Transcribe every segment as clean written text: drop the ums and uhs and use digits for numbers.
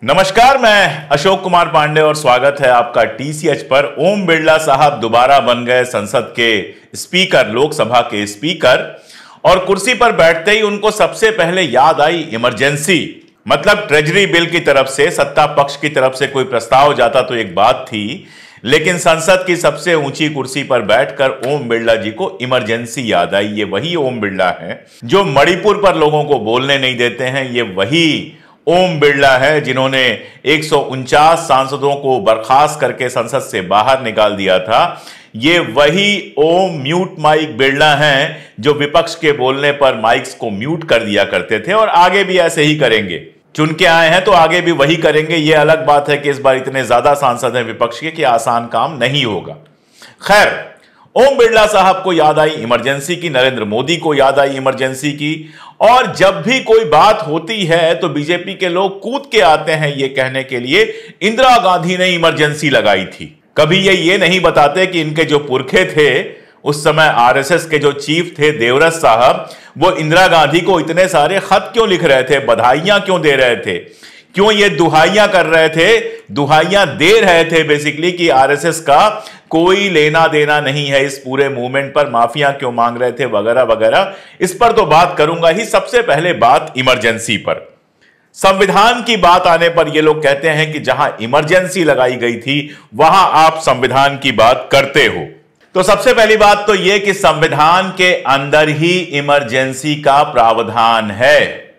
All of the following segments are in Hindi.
नमस्कार, मैं अशोक कुमार पांडे और स्वागत है आपका टीसीएच पर। ओम बिरला साहब दोबारा बन गए संसद के स्पीकर, लोकसभा के स्पीकर, और कुर्सी पर बैठते ही उनको सबसे पहले याद आई इमरजेंसी। मतलब ट्रेजरी बिल की तरफ से, सत्ता पक्ष की तरफ से कोई प्रस्ताव जाता तो एक बात थी, लेकिन संसद की सबसे ऊंची कुर्सी पर बैठकर ओम बिरला जी को इमरजेंसी याद आई। ये वही ओम बिरला है जो मणिपुर पर लोगों को बोलने नहीं देते हैं। ये वही ओम बिरला है जिन्होंने 149 सांसदों को बर्खास्त करके संसद से बाहर निकाल दिया था। ये वही ओम म्यूट माइक बिरला हैं जो विपक्ष के बोलने पर माइक्स को म्यूट कर दिया करते थे और आगे भी ऐसे ही करेंगे। चुन के आए हैं तो आगे भी वही करेंगे। ये अलग बात है कि इस बार इतने ज्यादा सांसद हैं विपक्ष के कि आसान काम नहीं होगा। खैर, ओम बिरला साहब को याद आई इमरजेंसी की, नरेंद्र मोदी को याद आई इमरजेंसी की, और जब भी कोई बात होती है तो बीजेपी के लोग कूद के आते हैं ये कहने के लिए इंदिरा गांधी ने इमरजेंसी लगाई थी। कभी ये नहीं बताते कि इनके जो पुरखे थे उस समय, आरएसएस के जो चीफ थे देवव्रत साहब, वो इंदिरा गांधी को इतने सारे खत क्यों लिख रहे थे, बधाइयां क्यों दे रहे थे, क्यों ये दुहाइयां कर रहे थे, दुहाइयां दे रहे थे बेसिकली कि आरएसएस का कोई लेना देना नहीं है इस पूरे मूवमेंट पर, माफिया क्यों मांग रहे थे, वगैरह वगैरह। इस पर तो बात करूंगा ही। सबसे पहले बात इमरजेंसी पर। संविधान की बात आने पर ये लोग कहते हैं कि जहां इमरजेंसी लगाई गई थी वहां आप संविधान की बात करते हो। तो सबसे पहली बात तो यह कि संविधान के अंदर ही इमरजेंसी का प्रावधान है।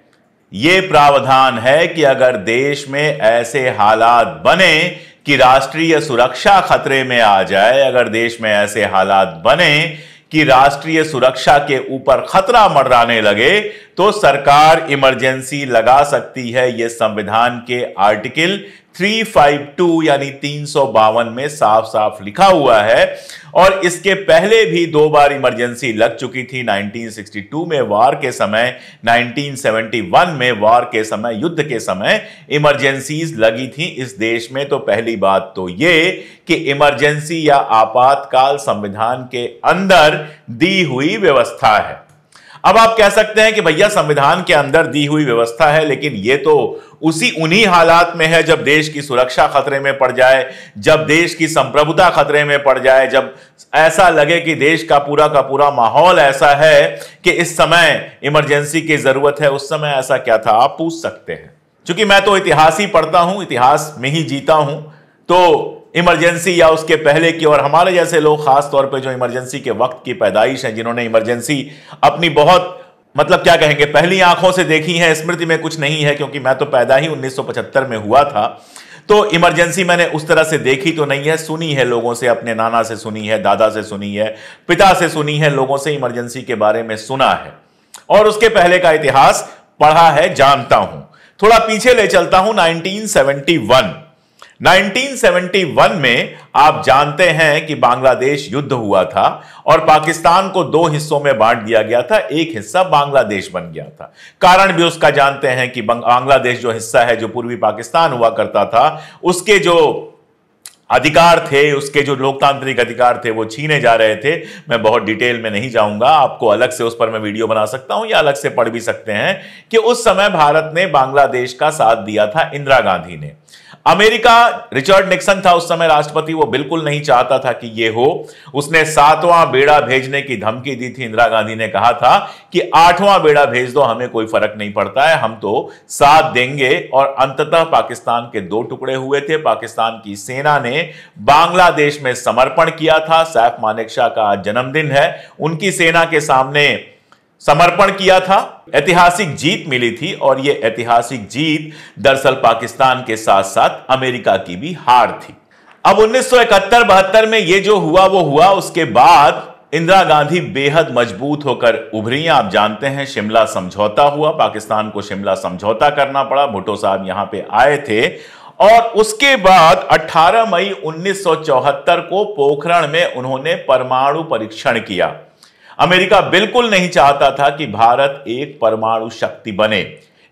यह प्रावधान है कि अगर देश में ऐसे हालात बने कि राष्ट्रीय सुरक्षा खतरे में आ जाए, अगर देश में ऐसे हालात बने कि राष्ट्रीय सुरक्षा के ऊपर खतरा मंडराने लगे, तो सरकार इमरजेंसी लगा सकती है। यह संविधान के आर्टिकल 352 यानी 352 में साफ साफ लिखा हुआ है। और इसके पहले भी 2 बार इमरजेंसी लग चुकी थी। 1962 में वार के समय, 1971 में वार के समय, युद्ध के समय इमरजेंसीज लगी थी इस देश में। तो पहली बात तो ये कि इमरजेंसी या आपातकाल संविधान के अंदर दी हुई व्यवस्था है। अब आप कह सकते हैं कि भैया संविधान के अंदर दी हुई व्यवस्था है, लेकिन यह तो उन्हीं हालात में है जब देश की सुरक्षा खतरे में पड़ जाए, जब देश की संप्रभुता खतरे में पड़ जाए, जब ऐसा लगे कि देश का पूरा माहौल ऐसा है कि इस समय इमरजेंसी की जरूरत है। उस समय ऐसा क्या था, आप पूछ सकते हैं। क्योंकि मैं तो इतिहास ही पढ़ता हूं, इतिहास में ही जीता हूं, तो इमरजेंसी या उसके पहले की, और हमारे जैसे लोग खास तौर पे जो इमरजेंसी के वक्त की पैदाइश है, जिन्होंने इमरजेंसी अपनी बहुत क्या कहेंगे, पहली आंखों से देखी है, स्मृति में कुछ नहीं है क्योंकि मैं तो पैदा ही 1975 में हुआ था। तो इमरजेंसी मैंने उस तरह से देखी तो नहीं है, सुनी है लोगों से, अपने नाना से सुनी है, दादा से सुनी है, पिता से सुनी है, लोगों से इमरजेंसी के बारे में सुना है और उसके पहले का इतिहास पढ़ा है, जानता हूं। थोड़ा पीछे ले चलता हूं, 1971 में आप जानते हैं कि बांग्लादेश युद्ध हुआ था और पाकिस्तान को 2 हिस्सों में बांट दिया गया था। एक हिस्सा बांग्लादेश बन गया था। कारण भी उसका जानते हैं कि बांग्लादेश जो हिस्सा है, जो पूर्वी पाकिस्तान हुआ करता था, उसके जो अधिकार थे, उसके जो लोकतांत्रिक अधिकार थे, वो छीने जा रहे थे। मैं बहुत डिटेल में नहीं जाऊंगा, आपको अलग से उस पर मैं वीडियो बना सकता हूं या अलग से पढ़ भी सकते हैं कि उस समय भारत ने बांग्लादेश का साथ दिया था, इंदिरा गांधी ने। अमेरिका, रिचर्ड निक्सन था उस समय राष्ट्रपति, वो बिल्कुल नहीं चाहता था कि ये हो। उसने 7वां बेड़ा भेजने की धमकी दी थी। इंदिरा गांधी ने कहा था कि 8वां बेड़ा भेज दो, हमें कोई फर्क नहीं पड़ता है, हम तो साथ देंगे। और अंततः पाकिस्तान के 2 टुकड़े हुए थे। पाकिस्तान की सेना ने बांग्लादेश में समर्पण किया था। सैफ मानेकशॉ का आज जन्मदिन है, उनकी सेना के सामने समर्पण किया था। ऐतिहासिक जीत मिली थी और यह ऐतिहासिक जीत दरअसल पाकिस्तान के साथ साथ अमेरिका की भी हार थी। अब 1971-72 में यह जो हुआ वो हुआ। उसके बाद इंदिरा गांधी बेहद मजबूत होकर उभरी। आप जानते हैं शिमला समझौता हुआ, पाकिस्तान को शिमला समझौता करना पड़ा। भुट्टो साहब यहां पे आए थे और उसके बाद 18 मई 1974 को पोखरण में उन्होंने परमाणु परीक्षण किया। अमेरिका बिल्कुल नहीं चाहता था कि भारत एक परमाणु शक्ति बने,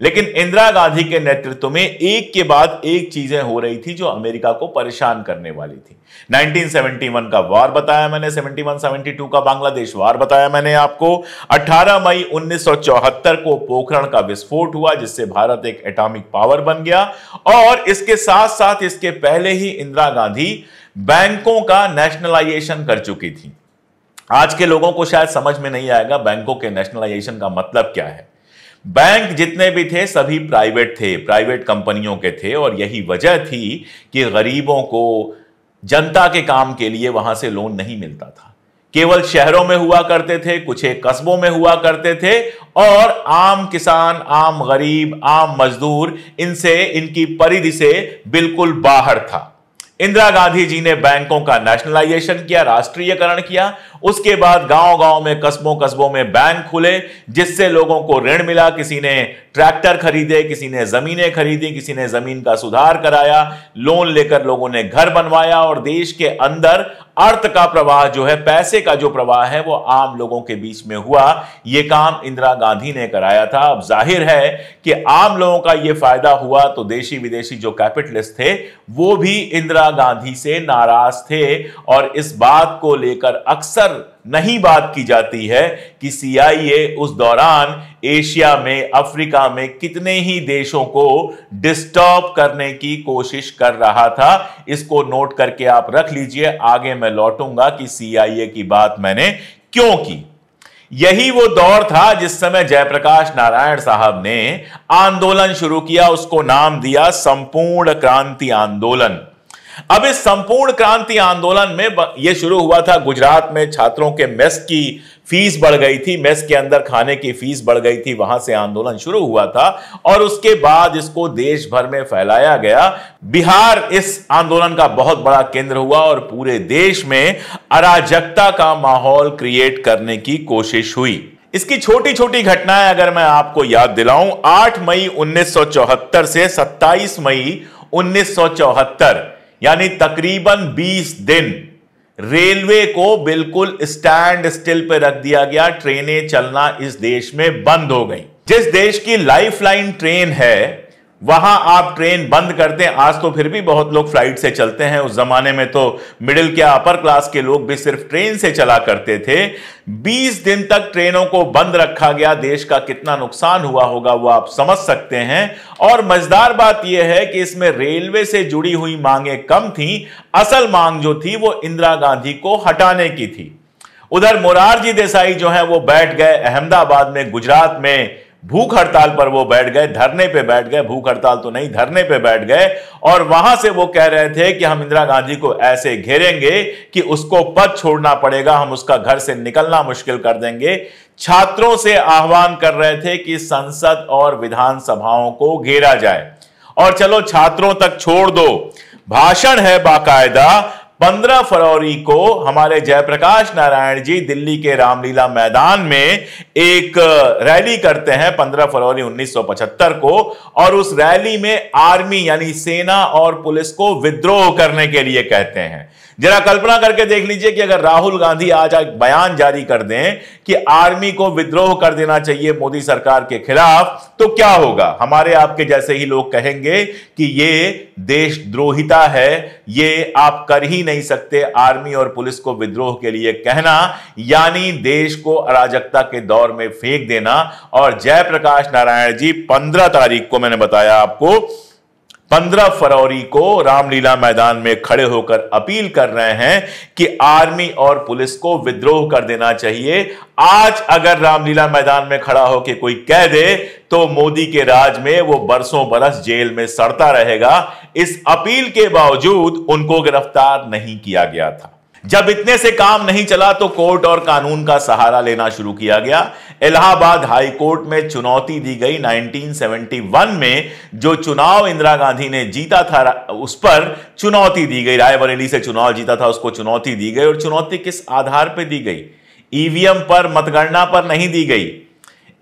लेकिन इंदिरा गांधी के नेतृत्व में एक के बाद एक चीजें हो रही थी जो अमेरिका को परेशान करने वाली थी। 1971 का वॉर बताया मैंने, 71-72 का बांग्लादेश वॉर बताया मैंने आपको। 18 मई 1974 को पोखरण का विस्फोट हुआ जिससे भारत एक एटॉमिक पावर बन गया। और इसके साथ साथ इसके पहले ही इंदिरा गांधी बैंकों का नेशनलाइजेशन कर चुकी थी। आज के लोगों को शायद समझ में नहीं आएगा बैंकों के नेशनलाइजेशन का मतलब क्या है। बैंक जितने भी थे सभी प्राइवेट थे, प्राइवेट कंपनियों के थे, और यही वजह थी कि गरीबों को जनता के काम के लिए वहां से लोन नहीं मिलता था। केवल शहरों में हुआ करते थे, कुछ एक कस्बों में हुआ करते थे, और आम किसान, आम गरीब, आम मजदूर इनसे, इनकी परिधि से बिल्कुल बाहर था। इंदिरा गांधी जी ने बैंकों का नेशनलाइजेशन किया, राष्ट्रीयकरण किया। उसके बाद गांव-गांव में, कस्बों में बैंक खुले जिससे लोगों को ऋण मिला। किसी ने ट्रैक्टर खरीदे, किसी ने जमीनें खरीदी, किसी ने जमीन का सुधार कराया, लोन लेकर लोगों ने घर बनवाया, और देश के अंदर अर्थ का प्रवाह जो है, पैसे का जो प्रवाह है, वो आम लोगों के बीच में हुआ। यह काम इंदिरा गांधी ने कराया था। अब जाहिर है कि आम लोगों का यह फायदा हुआ तो देशी विदेशी जो कैपिटलिस्ट थे वो भी इंदिरा गांधी से नाराज थे। और इस बात को लेकर अक्सर नहीं बात की जाती है कि CIA उस दौरान एशिया में, अफ्रीका में कितने ही देशों को डिस्टर्ब करने की कोशिश कर रहा था। इसको नोट करके आप रख लीजिए, आगे मैं लौटूंगा कि CIA की बात मैंने क्यों की। यही वो दौर था जिस समय जयप्रकाश नारायण साहब ने आंदोलन शुरू किया, उसको नाम दिया संपूर्ण क्रांति आंदोलन। अब इस संपूर्ण क्रांति आंदोलन में यह शुरू हुआ था गुजरात में। छात्रों के मेस की फीस बढ़ गई थी, मेस के अंदर खाने की फीस बढ़ गई थी, वहां से आंदोलन शुरू हुआ था और उसके बाद इसको देश भर में फैलाया गया। बिहार इस आंदोलन का बहुत बड़ा केंद्र हुआ और पूरे देश में अराजकता का माहौल क्रिएट करने की कोशिश हुई। इसकी छोटी छोटी घटनाएं अगर मैं आपको याद दिलाऊं, 8 मई 1974 से 27 मई 1974 यानी तकरीबन 20 दिन रेलवे को बिल्कुल स्टैंड स्टिल पे रख दिया गया। ट्रेनें चलना इस देश में बंद हो गई। जिस देश की लाइफलाइन ट्रेन है वहां आप ट्रेन बंद कर दें। आज तो फिर भी बहुत लोग फ्लाइट से चलते हैं, उस जमाने में तो मिडिल क्या अपर क्लास के लोग भी सिर्फ ट्रेन से चला करते थे। 20 दिन तक ट्रेनों को बंद रखा गया। देश का कितना नुकसान हुआ होगा वो आप समझ सकते हैं। और मजेदार बात यह है कि इसमें रेलवे से जुड़ी हुई मांगें कम थी, असल मांग जो थी वो इंदिरा गांधी को हटाने की थी। उधर मोरारजी देसाई जो है वो बैठ गए अहमदाबाद में, गुजरात में भूख हड़ताल पर वो बैठ गए, धरने पे बैठ गए, भूख हड़ताल तो नहीं धरने पे बैठ गए। और वहां से वो कह रहे थे कि हम इंदिरा गांधी को ऐसे घेरेंगे कि उसको पद छोड़ना पड़ेगा, हम उसका घर से निकलना मुश्किल कर देंगे। छात्रों से आह्वान कर रहे थे कि संसद और विधानसभाओं को घेरा जाए। और चलो छात्रों तक छोड़ दो, भाषण है बाकायदा। 15 फरवरी को हमारे जयप्रकाश नारायण जी दिल्ली के रामलीला मैदान में एक रैली करते हैं 15 फरवरी 1975 को। और उस रैली में आर्मी यानी सेना और पुलिस को विद्रोह करने के लिए कहते हैं। जरा कल्पना करके देख लीजिए कि अगर राहुल गांधी आज एक बयान जारी कर दें कि आर्मी को विद्रोह कर देना चाहिए मोदी सरकार के खिलाफ, तो क्या होगा। हमारे आपके जैसे ही लोग कहेंगे कि ये देशद्रोहिता है, ये आप कर ही नहीं सकते। आर्मी और पुलिस को विद्रोह के लिए कहना यानी देश को अराजकता के दौर में फेंक देना। और जयप्रकाश नारायण जी 15 तारीख को मैंने बताया आपको, 15 फरवरी को रामलीला मैदान में खड़े होकर अपील कर रहे हैं कि आर्मी और पुलिस को विद्रोह कर देना चाहिए। आज अगर रामलीला मैदान में खड़ा होकर कोई कह दे तो मोदी के राज में वो बरसों बरस जेल में सड़ता रहेगा। इस अपील के बावजूद उनको गिरफ्तार नहीं किया गया था। जब इतने से काम नहीं चला तो कोर्ट और कानून का सहारा लेना शुरू किया गया। इलाहाबाद हाई कोर्ट में चुनौती दी गई। 1971 में जो चुनाव इंदिरा गांधी ने जीता था उस पर चुनौती दी गई। रायबरेली से चुनाव जीता था, उसको चुनौती दी गई। और चुनौती किस आधार पर दी गई? ईवीएम पर, मतगणना पर नहीं दी गई।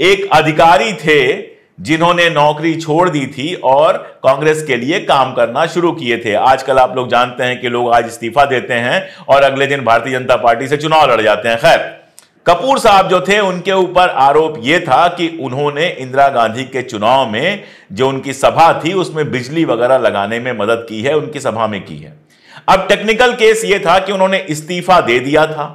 एक अधिकारी थे जिन्होंने नौकरी छोड़ दी थी और कांग्रेस के लिए काम करना शुरू किए थे। आजकल आप लोग जानते हैं कि लोग आज इस्तीफा देते हैं और अगले दिन भारतीय जनता पार्टी से चुनाव लड़ जाते हैं। खैर, कपूर साहब जो थे उनके ऊपर आरोप यह था कि उन्होंने इंदिरा गांधी के चुनाव में जो उनकी सभा थी उसमें बिजली वगैरह लगाने में मदद की है, उनकी सभा में की है। अब टेक्निकल केस यह था कि उन्होंने इस्तीफा दे दिया था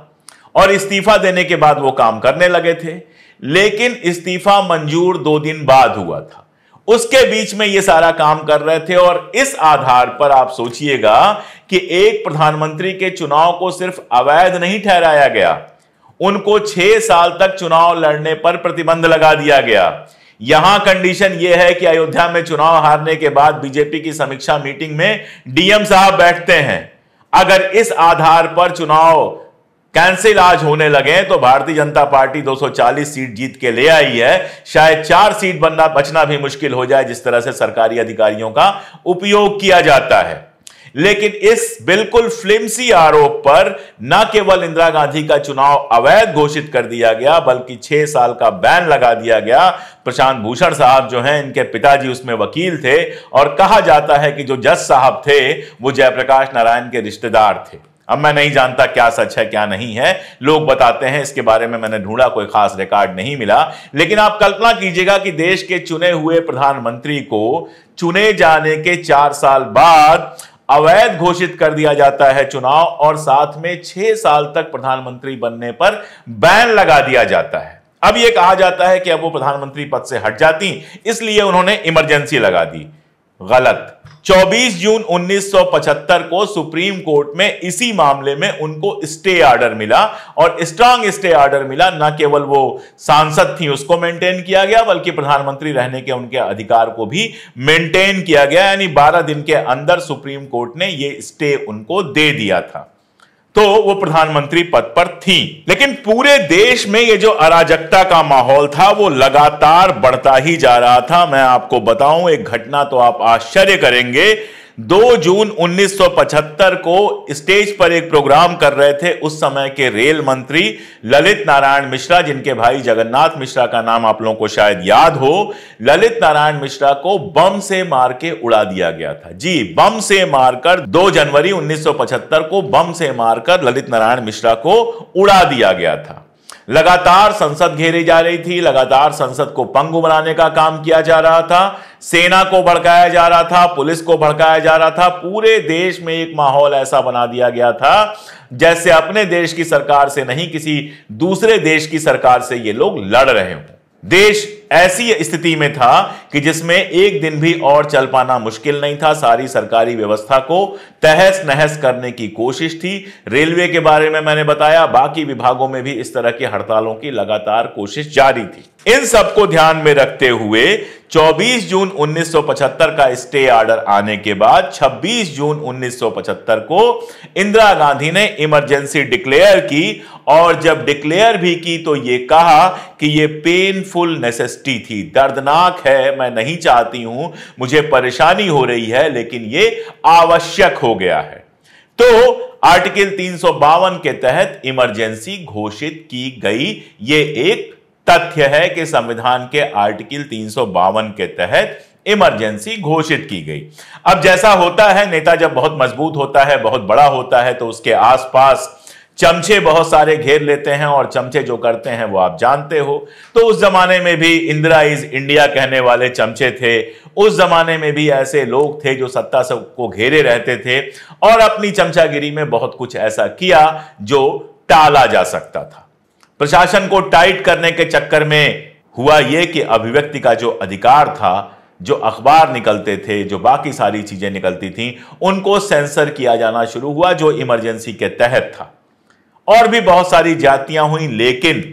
और इस्तीफा देने के बाद वो काम करने लगे थे, लेकिन इस्तीफा मंजूर 2 दिन बाद हुआ था। उसके बीच में ये सारा काम कर रहे थे और इस आधार पर आप सोचिएगा कि एक प्रधानमंत्री के चुनाव को सिर्फ अवैध नहीं ठहराया गया, उनको 6 साल तक चुनाव लड़ने पर प्रतिबंध लगा दिया गया। यहां कंडीशन यह है कि अयोध्या में चुनाव हारने के बाद बीजेपी की समीक्षा मीटिंग में डीएम साहब बैठते हैं। अगर इस आधार पर चुनाव कैंसिल आज होने लगे तो भारतीय जनता पार्टी 240 सीट जीत के ले आई है, शायद 4 सीट बचना भी मुश्किल हो जाए जिस तरह से सरकारी अधिकारियों का उपयोग किया जाता है। लेकिन इस बिल्कुल फ्लिम्सी आरोप पर न केवल इंदिरा गांधी का चुनाव अवैध घोषित कर दिया गया बल्कि 6 साल का बैन लगा दिया गया। प्रशांत भूषण साहब जो हैं, इनके पिताजी उसमें वकील थे और कहा जाता है कि जो जज साहब थे वो जयप्रकाश नारायण के रिश्तेदार थे। अब मैं नहीं जानता क्या सच है क्या नहीं है, लोग बताते हैं, इसके बारे में मैंने ढूंढा, कोई खास रिकॉर्ड नहीं मिला। लेकिन आप कल्पना कीजिएगा कि देश के चुने हुए प्रधानमंत्री को चुने जाने के 4 साल बाद अवैध घोषित कर दिया जाता है चुनाव और साथ में 6 साल तक प्रधानमंत्री बनने पर बैन लगा दिया जाता है। अब यह कहा जाता है कि अब वो प्रधानमंत्री पद से हट जाती, इसलिए उन्होंने इमरजेंसी लगा दी। गलत। 24 जून 1975 को सुप्रीम कोर्ट में इसी मामले में उनको स्टे ऑर्डर मिला और स्ट्रांग स्टे ऑर्डर मिला। न केवल वो सांसद थी उसको मेंटेन किया गया बल्कि प्रधानमंत्री रहने के उनके अधिकार को भी मेंटेन किया गया, यानी 12 दिन के अंदर सुप्रीम कोर्ट ने ये स्टे उनको दे दिया था, तो वो प्रधानमंत्री पद पर थी। लेकिन पूरे देश में ये जो अराजकता का माहौल था वो लगातार बढ़ता ही जा रहा था। मैं आपको बताऊं एक घटना तो आप आश्चर्य करेंगे। 2 जून 1975 को स्टेज पर एक प्रोग्राम कर रहे थे उस समय के रेल मंत्री ललित नारायण मिश्रा, जिनके भाई जगन्नाथ मिश्रा का नाम आप लोगों को शायद याद हो। ललित नारायण मिश्रा को बम से मार के उड़ा दिया गया था। जी, बम से मारकर 2 जनवरी 1975 को बम से मारकर ललित नारायण मिश्रा को उड़ा दिया गया था। लगातार संसद घेरी जा रही थी, लगातार संसद को पंगु बनाने का काम किया जा रहा था, सेना को भड़काया जा रहा था, पुलिस को भड़काया जा रहा था। पूरे देश में एक माहौल ऐसा बना दिया गया था जैसे अपने देश की सरकार से नहीं किसी दूसरे देश की सरकार से ये लोग लड़ रहे हों। देश ऐसी स्थिति में था कि जिसमें एक दिन भी और चल पाना मुश्किल नहीं था। सारी सरकारी व्यवस्था को तहस नहस करने की कोशिश थी। रेलवे के बारे में मैंने बताया, बाकी विभागों में भी इस तरह की हड़तालों की लगातार कोशिश जारी थी। इन सबको ध्यान में रखते हुए 24 जून 1975 का स्टे ऑर्डर आने के बाद 26 जून 1975 को इंदिरा गांधी ने इमरजेंसी डिक्लेयर की और जब डिक्लेयर भी की तो यह कहा कि यह पेनफुल नेसेसिटी थी, दर्दनाक है, मैं नहीं चाहती हूं, मुझे परेशानी हो रही है, लेकिन यह आवश्यक हो गया है। तो आर्टिकल 352 के तहत इमरजेंसी घोषित की गई। यह एक तथ्य है कि संविधान के आर्टिकल 352 के तहत इमरजेंसी घोषित की गई। अब जैसा होता है, नेता जब बहुत मजबूत होता है, बहुत बड़ा होता है, तो उसके आसपास चमचे बहुत सारे घेर लेते हैं और चमचे जो करते हैं वो आप जानते हो। तो उस जमाने में भी इंदिरा इज इंडिया कहने वाले चमचे थे। उस जमाने में भी ऐसे लोग थे जो सत्ता को घेरे रहते थे और अपनी चमचागिरी में बहुत कुछ ऐसा किया जो टाला जा सकता था। प्रशासन को टाइट करने के चक्कर में हुआ यह कि अभिव्यक्ति का जो अधिकार था, जो अखबार निकलते थे, जो बाकी सारी चीजें निकलती थीं, उनको सेंसर किया जाना शुरू हुआ जो इमरजेंसी के तहत था। और भी बहुत सारी जातियां हुई, लेकिन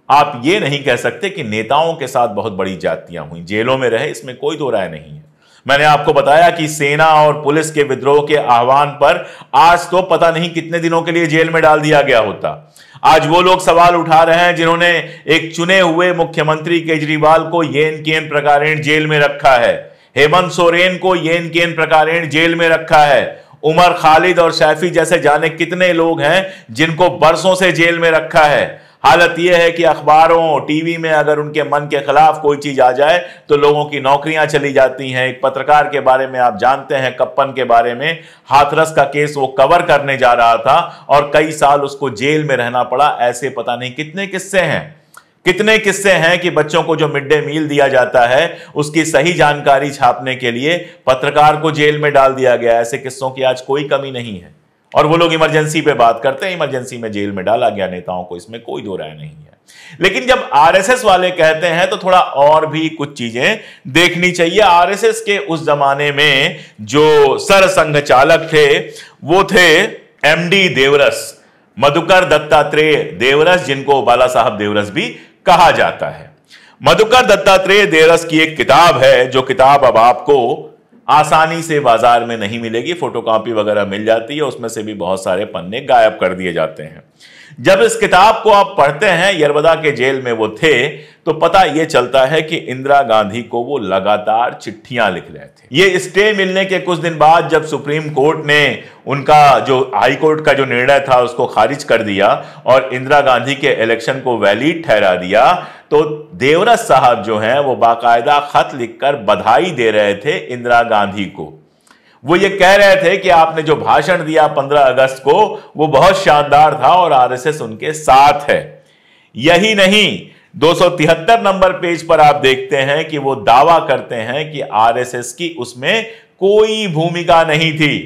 आप ये नहीं कह सकते कि नेताओं के साथ बहुत बड़ी जातियां हुई, जेलों में रहे, इसमें कोई दो राय नहीं है। मैंने आपको बताया कि सेना और पुलिस के विद्रोह के आह्वान पर आज तो पता नहीं कितने दिनों के लिए जेल में डाल दिया गया होता। आज वो लोग सवाल उठा रहे हैं जिन्होंने एक चुने हुए मुख्यमंत्री केजरीवाल को येन केन प्रकारेण जेल में रखा है, हेमंत सोरेन को येन केन प्रकारेण जेल में रखा है, उमर खालिद और सैफी जैसे जाने कितने लोग हैं जिनको बरसों से जेल में रखा है। हालत यह है कि अखबारों टीवी में अगर उनके मन के खिलाफ कोई चीज आ जाए तो लोगों की नौकरियां चली जाती हैं। एक पत्रकार के बारे में आप जानते हैं, कप्पन के बारे में, हाथरस का केस वो कवर करने जा रहा था और कई साल उसको जेल में रहना पड़ा। ऐसे पता नहीं कितने किस्से हैं कि बच्चों को जो मिड डे मील दिया जाता है उसकी सही जानकारी छापने के लिए पत्रकार को जेल में डाल दिया गया। ऐसे किस्सों की आज कोई कमी नहीं है और वो लोग इमरजेंसी पे बात करते हैं, इमरजेंसी में जेल में डाला गया नेताओं को, इसमें कोई दो राय नहीं है। लेकिन जब आरएसएस वाले कहते हैं तो थोड़ा और भी कुछ चीजें देखनी चाहिए। आरएसएस के उस जमाने में जो सरसंघ चालक थे वो थे एमडी देवरस, मधुकर दत्तात्रेय देवरस, जिनको बाला साहब देवरस भी कहा जाता है। मधुकर दत्तात्रेय देवरस की एक किताब है, जो किताब अब आपको आसानी से बाजार में नहीं मिलेगी, फोटोकॉपी वगैरह मिल जाती है, उसमें से भी बहुत सारे पन्ने गायब कर दिए जाते हैं। जब इस किताब को आप पढ़ते हैं, यरबदा के जेल में वो थे, तो पता यह चलता है कि इंदिरा गांधी को वो लगातार चिट्ठियां लिख रहे थे। ये स्टे मिलने के कुछ दिन बाद जब सुप्रीम कोर्ट ने उनका जो हाई कोर्ट का जो निर्णय था उसको खारिज कर दिया और इंदिरा गांधी के इलेक्शन को वैलिड ठहरा दिया, तो देवरस साहब जो हैं वो बाकायदा खत लिखकर बधाई दे रहे थे इंदिरा गांधी को। वो ये कह रहे थे कि आपने जो भाषण दिया 15 अगस्त को वो बहुत शानदार था और आरएसएस उनके साथ है। यही नहीं, 273 नंबर पेज पर आप देखते हैं कि वो दावा करते हैं कि आरएसएस की उसमें कोई भूमिका नहीं थी।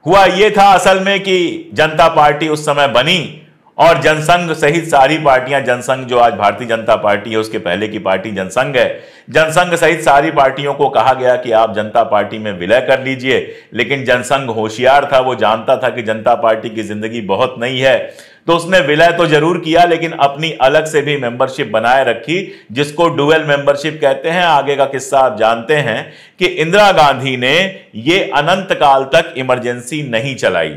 हुआ ये था असल में कि जनता पार्टी उस समय बनी और जनसंघ सहित सारी पार्टियां, जनसंघ जो आज भारतीय जनता पार्टी है उसके पहले की पार्टी जनसंघ है, जनसंघ सहित सारी पार्टियों को कहा गया कि आप जनता पार्टी में विलय कर लीजिए। लेकिन जनसंघ होशियार था, वो जानता था कि जनता पार्टी की जिंदगी बहुत नई है, तो उसने विलय तो जरूर किया लेकिन अपनी अलग से भी मेंबरशिप बनाए रखी, जिसको डुअल मेंबरशिप कहते हैं। आगे का किस्सा आप जानते हैं कि इंदिरा गांधी ने ये अनंत काल तक इमरजेंसी नहीं चलाई।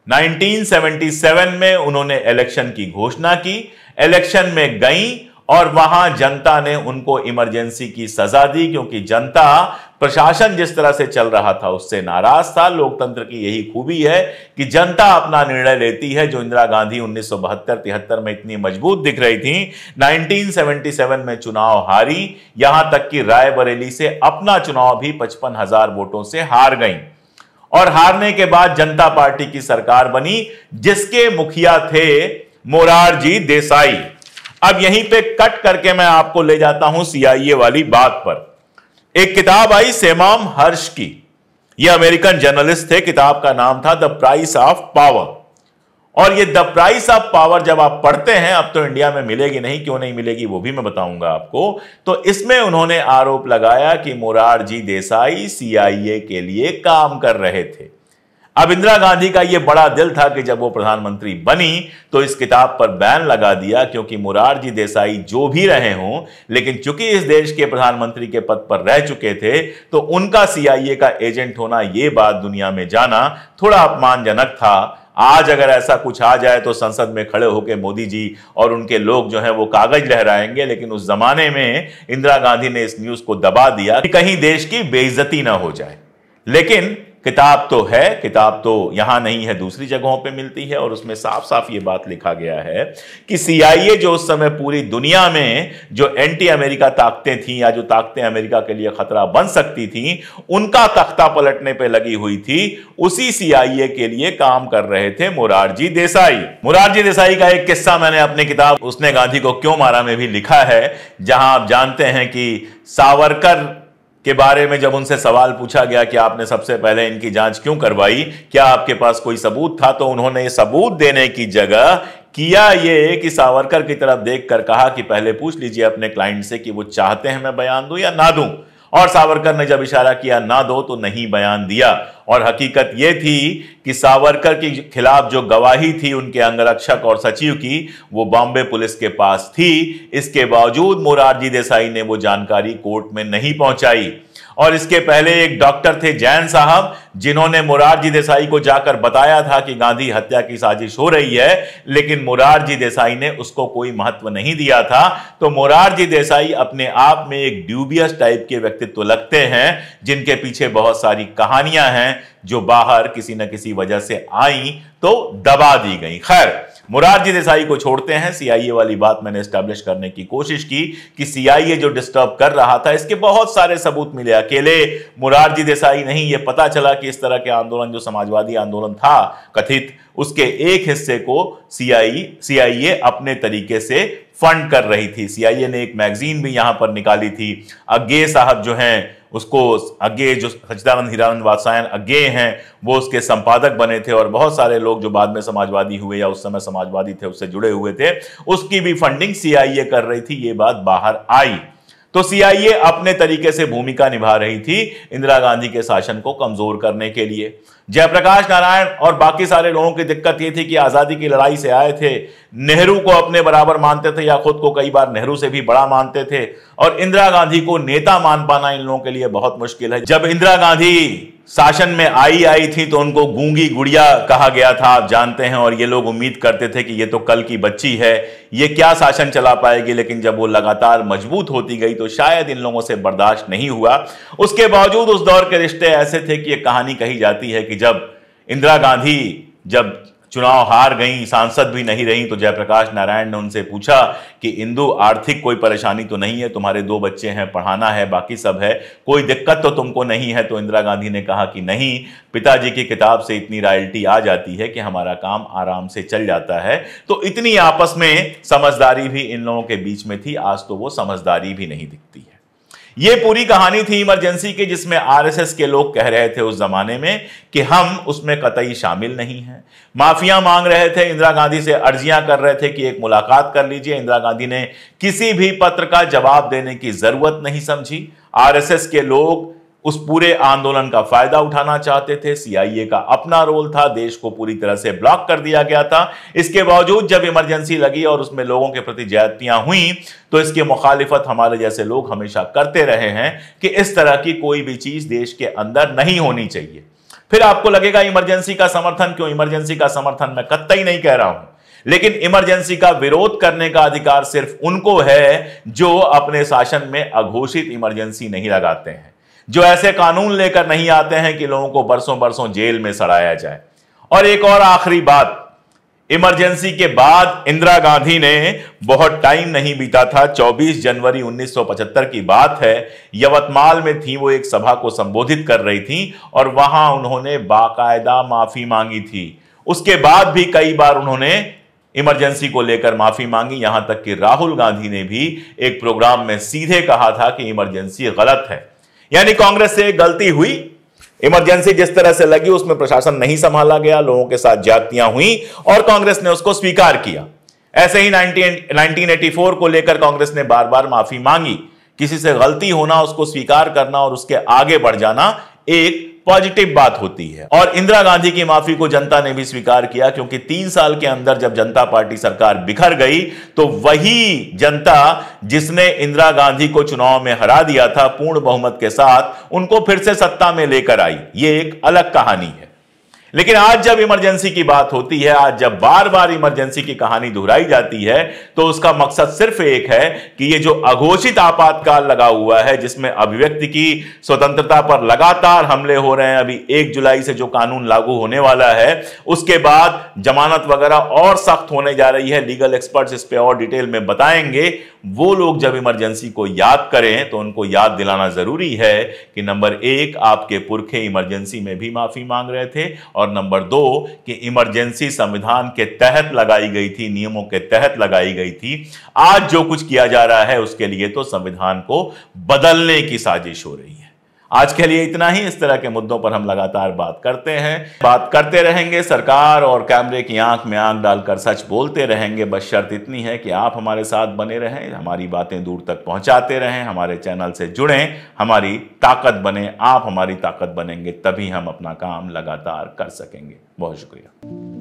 1977 में उन्होंने इलेक्शन की घोषणा की, इलेक्शन में गई और वहां जनता ने उनको इमरजेंसी की सजा दी, क्योंकि जनता प्रशासन जिस तरह से चल रहा था उससे नाराज था। लोकतंत्र की यही खूबी है कि जनता अपना निर्णय लेती है। जो इंदिरा गांधी 1972-73 में इतनी मजबूत दिख रही थी, 1977 में चुनाव हारी, यहां तक कि रायबरेली से अपना चुनाव भी 55,000 वोटों से हार गई और हारने के बाद जनता पार्टी की सरकार बनी, जिसके मुखिया थे मोरारजी देसाई। अब यहीं पे कट करके मैं आपको ले जाता हूं सीआईए वाली बात पर। एक किताब आई सेमाम हर्ष की, ये अमेरिकन जर्नलिस्ट थे, किताब का नाम था द प्राइस ऑफ पावर। और ये द प्राइस ऑफ पावर जब आप पढ़ते हैं, अब तो इंडिया में मिलेगी नहीं, क्यों नहीं मिलेगी वो भी मैं बताऊंगा आपको, तो इसमें उन्होंने आरोप लगाया कि मोरारजी देसाई सीआईए के लिए काम कर रहे थे। अब इंदिरा गांधी का यह बड़ा दिल था कि जब वो प्रधानमंत्री बनी तो इस किताब पर बैन लगा दिया, क्योंकि मोरारजी देसाई जो भी रहे हों, लेकिन चूंकि इस देश के प्रधानमंत्री के पद पर रह चुके थे तो उनका सीआईए का एजेंट होना, यह बात दुनिया में जाना थोड़ा अपमानजनक था। आज अगर ऐसा कुछ आ जाए तो संसद में खड़े होकर मोदी जी और उनके लोग जो हैं वो कागज लहराएंगे, लेकिन उस जमाने में इंदिरा गांधी ने इस न्यूज को दबा दिया कि कहीं देश की बेइज्जती ना हो जाए। लेकिन किताब तो है, किताब तो यहां नहीं है, दूसरी जगहों पे मिलती है और उसमें साफ साफ ये बात लिखा गया है कि सीआईए जो उस समय पूरी दुनिया में जो एंटी अमेरिका ताकतें थीं या जो ताकतें अमेरिका के लिए खतरा बन सकती थीं, उनका तख्ता पलटने पे लगी हुई थी, उसी सीआईए के लिए काम कर रहे थे मोरारजी देसाई। मोरारजी देसाई का एक किस्सा मैंने अपनी किताब उसने गांधी को क्यों मारा में भी लिखा है, जहां आप जानते हैं कि सावरकर के बारे में जब उनसे सवाल पूछा गया कि आपने सबसे पहले इनकी जांच क्यों करवाई, क्या आपके पास कोई सबूत था, तो उन्होंने सबूत देने की जगह किया ये कि सावरकर की तरफ देखकर कहा कि पहले पूछ लीजिए अपने क्लाइंट से कि वो चाहते हैं मैं बयान दूं या ना दूं। और सावरकर ने जब इशारा किया ना दो तो नहीं बयान दिया। और हकीकत यह थी कि सावरकर के खिलाफ जो गवाही थी उनके अंगरक्षक और सचिव की, वो बॉम्बे पुलिस के पास थी। इसके बावजूद मोरारजी देसाई ने वो जानकारी कोर्ट में नहीं पहुंचाई। और इसके पहले एक डॉक्टर थे जैन साहब, जिन्होंने मोरारजी देसाई को जाकर बताया था कि गांधी हत्या की साजिश हो रही है, लेकिन मोरारजी देसाई ने उसको कोई महत्व नहीं दिया था। तो मोरारजी देसाई अपने आप में एक ड्यूबियस टाइप के व्यक्तित्व लगते हैं, जिनके पीछे बहुत सारी कहानियां हैं जो बाहर किसी न किसी वजह से आई तो दबा दी गई। खैर, मोरारजी देसाई को छोड़ते हैं। सीआईए वाली बात मैंने एस्टैब्लिश करने की कोशिश की कि सीआईए जो डिस्टर्ब कर रहा था, इसके बहुत सारे सबूत मिले। अकेले मोरारजी देसाई नहीं, यह पता चला कि इस तरह के आंदोलन जो समाजवादी आंदोलन था कथित, उसके एक हिस्से को सीआईए अपने तरीके से फंड कर रही थी। सीआईए ने एक मैगजीन भी यहां पर निकाली थी। अज्ञे साहब जो हैं, उसको अज्ञे जो सच्चिदानंद हीरानंद वात्स्यायन अज्ञे हैं, वो उसके संपादक बने थे, और बहुत सारे लोग जो बाद में समाजवादी हुए या उस समय समाजवादी थे उससे जुड़े हुए थे, उसकी भी फंडिंग सीआईए कर रही थी। ये बात बाहर आई। तो सीआईए अपने तरीके से भूमिका निभा रही थी इंदिरा गांधी के शासन को कमजोर करने के लिए। जयप्रकाश नारायण और बाकी सारे लोगों की दिक्कत यह थी कि आजादी की लड़ाई से आए थे, नेहरू को अपने बराबर मानते थे या खुद को कई बार नेहरू से भी बड़ा मानते थे, और इंदिरा गांधी को नेता मान पाना इन लोगों के लिए बहुत मुश्किल है। जब इंदिरा गांधी शासन में आई थी तो उनको गूंगी गुड़िया कहा गया था, आप जानते हैं, और ये लोग उम्मीद करते थे कि ये तो कल की बच्ची है, ये क्या शासन चला पाएगी। लेकिन जब वो लगातार मजबूत होती गई तो शायद इन लोगों से बर्दाश्त नहीं हुआ। उसके बावजूद उस दौर के रिश्ते ऐसे थे कि एक कहानी कही जाती है कि जब इंदिरा गांधी जब चुनाव हार गई, सांसद भी नहीं रही, तो जयप्रकाश नारायण ने उनसे पूछा कि इंदु, आर्थिक कोई परेशानी तो नहीं है, तुम्हारे 2 बच्चे हैं, पढ़ाना है, बाकी सब है, कोई दिक्कत तो तुमको नहीं है। तो इंदिरा गांधी ने कहा कि नहीं, पिताजी की किताब से इतनी रॉयल्टी आ जाती है कि हमारा काम आराम से चल जाता है। तो इतनी आपस में समझदारी भी इन लोगों के बीच में थी। आज तो वो समझदारी भी नहीं दिखती है। ये पूरी कहानी थी इमरजेंसी की, जिसमें आरएसएस के लोग कह रहे थे उस जमाने में कि हम उसमें कतई शामिल नहीं हैं। माफिया मांग रहे थे, इंदिरा गांधी से अर्जियां कर रहे थे कि एक मुलाकात कर लीजिए। इंदिरा गांधी ने किसी भी पत्र का जवाब देने की जरूरत नहीं समझी। आरएसएस के लोग उस पूरे आंदोलन का फायदा उठाना चाहते थे। सीआईए का अपना रोल था, देश को पूरी तरह से ब्लॉक कर दिया गया था। इसके बावजूद जब इमरजेंसी लगी और उसमें लोगों के प्रति ज्यादतियां हुई, तो इसकी मुखालिफत हमारे जैसे लोग हमेशा करते रहे हैं कि इस तरह की कोई भी चीज देश के अंदर नहीं होनी चाहिए। फिर आपको लगेगा इमरजेंसी का समर्थन क्यों? इमरजेंसी का समर्थन मैं कतई नहीं कह रहा हूं, लेकिन इमरजेंसी का विरोध करने का अधिकार सिर्फ उनको है जो अपने शासन में अघोषित इमरजेंसी नहीं लगाते हैं, जो ऐसे कानून लेकर नहीं आते हैं कि लोगों को बरसों बरसों जेल में सड़ाया जाए। और एक और आखिरी बात, इमरजेंसी के बाद इंदिरा गांधी ने, बहुत टाइम नहीं बीता था, 24 जनवरी 1975 की बात है, यवतमाल में थी, वो एक सभा को संबोधित कर रही थी और वहां उन्होंने बाकायदा माफी मांगी थी। उसके बाद भी कई बार उन्होंने इमरजेंसी को लेकर माफी मांगी, यहां तक कि राहुल गांधी ने भी एक प्रोग्राम में सीधे कहा था कि इमरजेंसी गलत है। यानी कांग्रेस से गलती हुई, इमरजेंसी जिस तरह से लगी उसमें प्रशासन नहीं संभाला गया, लोगों के साथ ज्यादतियां हुई और कांग्रेस ने उसको स्वीकार किया। ऐसे ही 1984 को लेकर कांग्रेस ने बार बार माफी मांगी। किसी से गलती होना, उसको स्वीकार करना और उसके आगे बढ़ जाना एक पॉजिटिव बात होती है। और इंदिरा गांधी की माफी को जनता ने भी स्वीकार किया, क्योंकि 3 साल के अंदर जब जनता पार्टी सरकार बिखर गई तो वही जनता जिसने इंदिरा गांधी को चुनाव में हरा दिया था पूर्ण बहुमत के साथ, उनको फिर से सत्ता में लेकर आई। यह एक अलग कहानी है। लेकिन आज जब इमरजेंसी की बात होती है, आज जब बार बार इमरजेंसी की कहानी दोहराई जाती है, तो उसका मकसद सिर्फ एक है कि ये जो अघोषित आपातकाल लगा हुआ है, जिसमें अभिव्यक्ति की स्वतंत्रता पर लगातार हमले हो रहे हैं, अभी 1 जुलाई से जो कानून लागू होने वाला है, उसके बाद जमानत वगैरह और सख्त होने जा रही है। लीगल एक्सपर्ट्स इस पे और डिटेल में बताएंगे। वो लोग जब इमरजेंसी को याद करें तो उनको याद दिलाना जरूरी है कि नंबर 1, आपके पुरखे इमरजेंसी में भी माफी मांग रहे थे, और नंबर 2 कि इमरजेंसी संविधान के तहत लगाई गई थी, नियमों के तहत लगाई गई थी। आज जो कुछ किया जा रहा है उसके लिए तो संविधान को बदलने की साजिश हो रही है। आज के लिए इतना ही। इस तरह के मुद्दों पर हम लगातार बात करते हैं, बात करते रहेंगे। सरकार और कैमरे की आंख में आंख डालकर सच बोलते रहेंगे। बस शर्त इतनी है कि आप हमारे साथ बने रहें, हमारी बातें दूर तक पहुंचाते रहें, हमारे चैनल से जुड़ें, हमारी ताकत बने। आप हमारी ताकत बनेंगे, तभी हम अपना काम लगातार कर सकेंगे। बहुत शुक्रिया।